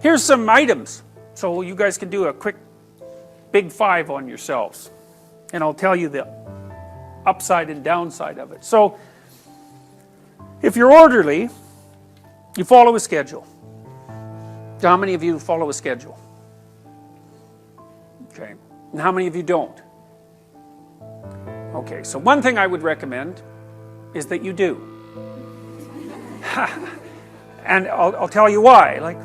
here's some items, so you guys can do a quick big 5 on yourselves. And I'll tell you the upside and downside of it. So, if you're orderly, you follow a schedule. How many of you follow a schedule? Okay. And how many of you don't? Okay, so one thing I would recommend is that you do. And I'll tell you why. Like,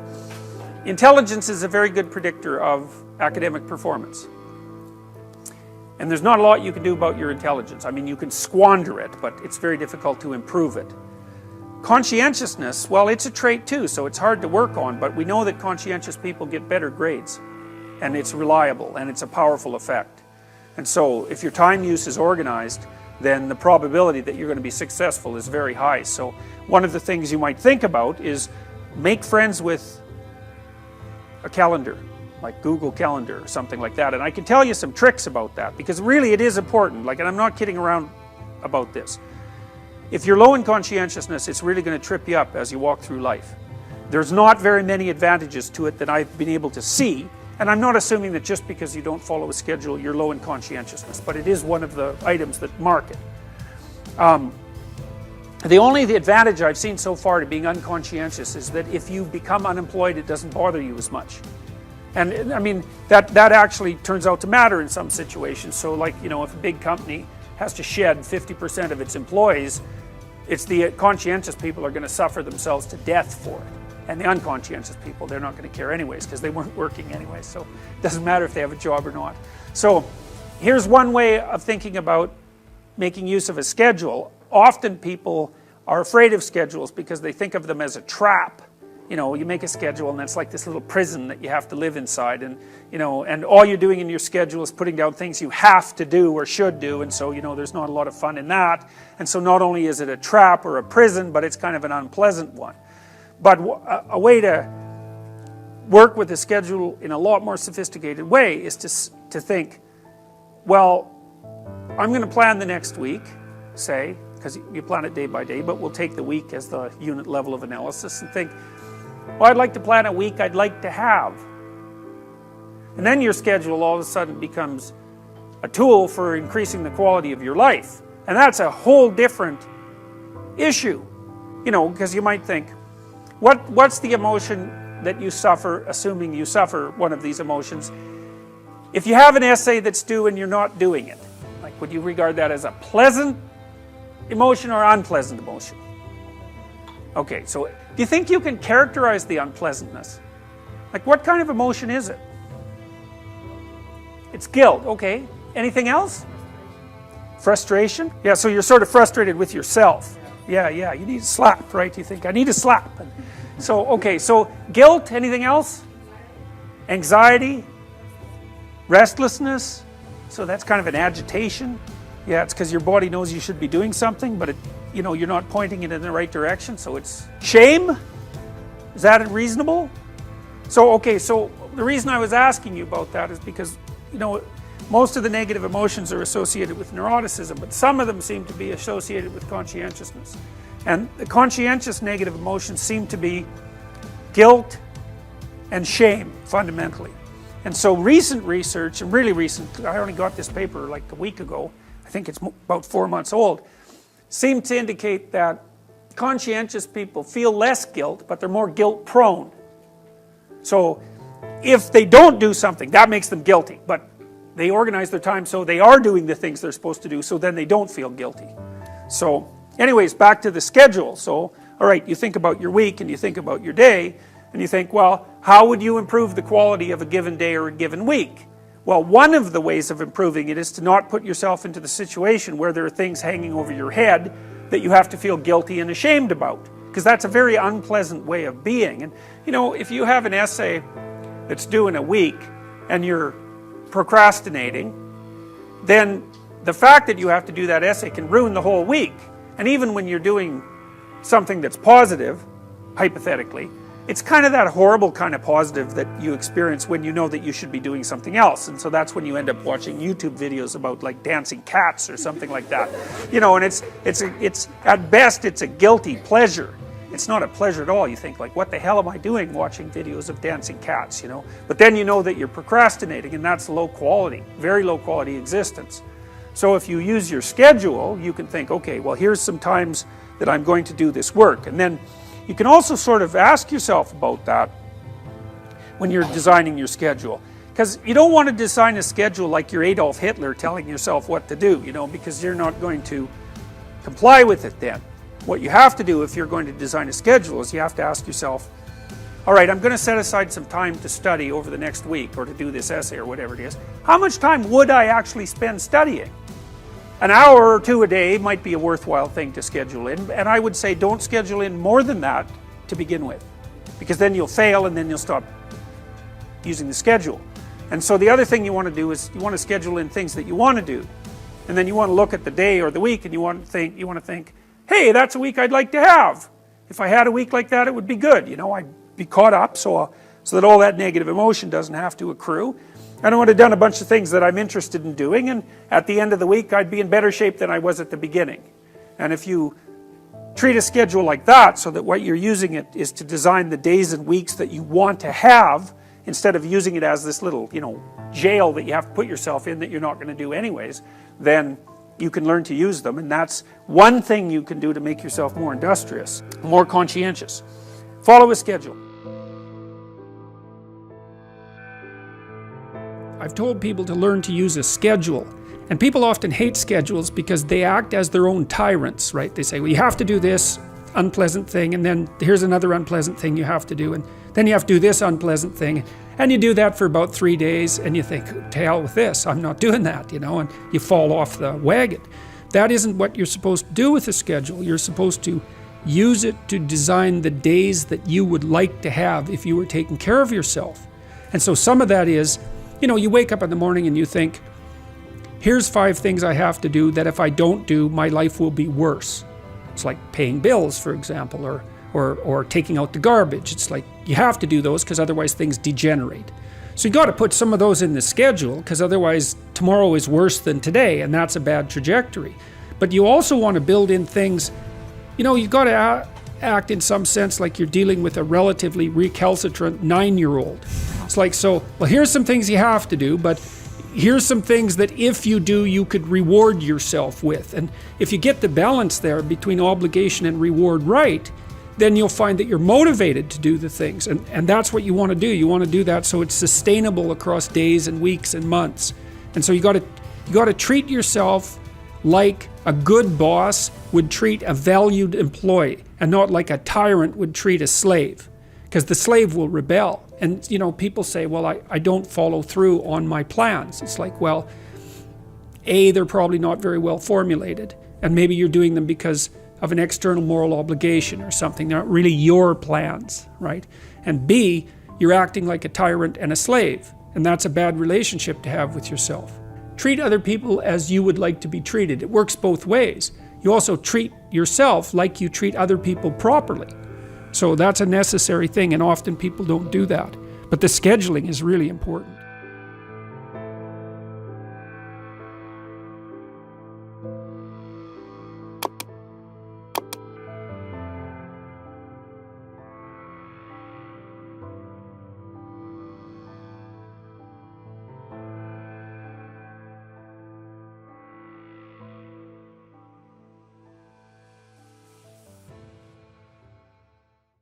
intelligence is a very good predictor of academic performance. And there's not a lot you can do about your intelligence. I mean, you can squander it, but it's very difficult to improve it. Conscientiousness, well, it's a trait too, so it's hard to work on, but we know that conscientious people get better grades. And it's reliable, and it's a powerful effect. And so, if your time use is organized, then the probability that you're going to be successful is very high. So, one of the things you might think about is make friends with a calendar, like Google Calendar or something like that. And I can tell you some tricks about that, because really it is important. Like, and I'm not kidding around about this. If you're low in conscientiousness, it's really going to trip you up as you walk through life. There's not very many advantages to it that I've been able to see. And I'm not assuming that just because you don't follow a schedule, you're low in conscientiousness, but it is one of the items that mark it. The advantage I've seen so far to being unconscientious is that if you become unemployed, it doesn't bother you as much. And I mean, that actually turns out to matter in some situations. So like, you know, if a big company has to shed 50% of its employees, it's the conscientious people are going to suffer themselves to death for it. And the unconscientious people, they're not going to care anyways, because they weren't working anyways. So it doesn't matter if they have a job or not. So here's one way of thinking about making use of a schedule. Often people are afraid of schedules because they think of them as a trap. You know, you make a schedule and it's like this little prison that you have to live inside. And, you know, and all you're doing in your schedule is putting down things you have to do or should do. And so, you know, there's not a lot of fun in that. And so not only is it a trap or a prison, but it's kind of an unpleasant one. But a way to work with the schedule in a lot more sophisticated way is to think, well, I'm going to plan the next week, say, because you plan it day by day, but we'll take the week as the unit level of analysis and think, well, I'd like to plan a week I'd like to have. And then your schedule all of a sudden becomes a tool for increasing the quality of your life. And that's a whole different issue, you know, because you might think, what's the emotion that you suffer, assuming you suffer one of these emotions? If you have an essay that's due and you're not doing it, like, would you regard that as a pleasant emotion or unpleasant emotion? Okay, so do you think you can characterize the unpleasantness? Like, what kind of emotion is it? It's guilt, okay. Anything else? Frustration? Yeah, so you're sort of frustrated with yourself. Yeah, you need a slap, right? You think, I need a slap. And so, okay, so guilt, anything else? Anxiety? Restlessness? So that's kind of an agitation. Yeah, it's because your body knows you should be doing something, but you know, you're not pointing it in the right direction, so it's shame? Is that reasonable? So, okay, so the reason I was asking you about that is because, you know, most of the negative emotions are associated with neuroticism, but some of them seem to be associated with conscientiousness. And the conscientious negative emotions seem to be guilt and shame, fundamentally. And so recent research, and really recent, I only got this paper like a week ago, I think it's about 4 months old, seem to indicate that conscientious people feel less guilt, but they're more guilt prone. So if they don't do something, that makes them guilty, but they organize their time so they are doing the things they're supposed to do, so then they don't feel guilty. So anyways, back to the schedule. So, all right, you think about your week and you think about your day, and you think, well, how would you improve the quality of a given day or a given week? Well, one of the ways of improving it is to not put yourself into the situation where there are things hanging over your head that you have to feel guilty and ashamed about, because that's a very unpleasant way of being. And, you know, if you have an essay that's due in a week and you're procrastinating, then the fact that you have to do that essay can ruin the whole week. And even when you're doing something that's positive, hypothetically, it's kind of that horrible kind of positive that you experience when you know that you should be doing something else. And so that's when you end up watching YouTube videos about like dancing cats or something like that. You know, and it's at best it's a guilty pleasure. it's not a pleasure at all. You think like, what the hell am I doing watching videos of dancing cats, you know? But then you know that you're procrastinating, and that's low quality, very low quality existence. So if you use your schedule, you can think, okay, well, here's some times that I'm going to do this work. And then you can also sort of ask yourself about that when you're designing your schedule. Because you don't want to design a schedule like you're Adolf Hitler telling yourself what to do, you know, because you're not going to comply with it then. What you have to do if you're going to design a schedule is you have to ask yourself, all right, I'm going to set aside some time to study over the next week or to do this essay or whatever it is. How much time would I actually spend studying? An hour or two a day might be a worthwhile thing to schedule in, and I would say don't schedule in more than that to begin with, because then you'll fail and then you'll stop using the schedule. And so the other thing you want to do is you want to schedule in things that you want to do, and then you want to look at the day or the week and you want to think, hey, that's a week I'd like to have. If I had a week like that, it would be good. You know, I'd be caught up so that all that negative emotion doesn't have to accrue. And I would have done a bunch of things that I'm interested in doing, and at the end of the week I'd be in better shape than I was at the beginning. And if you treat a schedule like that, so that what you're using it is to design the days and weeks that you want to have, instead of using it as this little, you know, jail that you have to put yourself in that you're not going to do anyways, then you can learn to use them. And that's one thing you can do to make yourself more industrious, more conscientious. Follow a schedule. I've told people to learn to use a schedule, and people often hate schedules because they act as their own tyrants, right? They say, well, you have to do this unpleasant thing, and then here's another unpleasant thing you have to do, and then you have to do this unpleasant thing, and you do that for about 3 days, and you think, to hell with this, I'm not doing that, you know, and you fall off the wagon. That isn't what you're supposed to do with a schedule. You're supposed to use it to design the days that you would like to have if you were taking care of yourself. And so some of that is, you know, you wake up in the morning and you think, here's 5 things I have to do that if I don't do, my life will be worse. It's like paying bills, for example, or taking out the garbage. It's like you have to do those because otherwise things degenerate. So you got to put some of those in the schedule, because otherwise tomorrow is worse than today, and that's a bad trajectory. But you also want to build in things, you know, you've got to act in some sense like you're dealing with a relatively recalcitrant 9-year-old. It's like, so, well, here's some things you have to do, but here's some things that if you do, you could reward yourself with. And if you get the balance there between obligation and reward right, then you'll find that you're motivated to do the things. And that's what you want to do. You want to do that so it's sustainable across days and weeks and months. And so you got to treat yourself like a good boss would treat a valued employee, and not like a tyrant would treat a slave, because the slave will rebel. And, you know, people say, well, I don't follow through on my plans. It's like, well, A, they're probably not very well formulated, and maybe you're doing them because of an external moral obligation or something. They're not really your plans, right? And B, you're acting like a tyrant and a slave, and that's a bad relationship to have with yourself. Treat other people as you would like to be treated. It works both ways. You also treat yourself like you treat other people properly. So that's a necessary thing, and often people don't do that. But the scheduling is really important.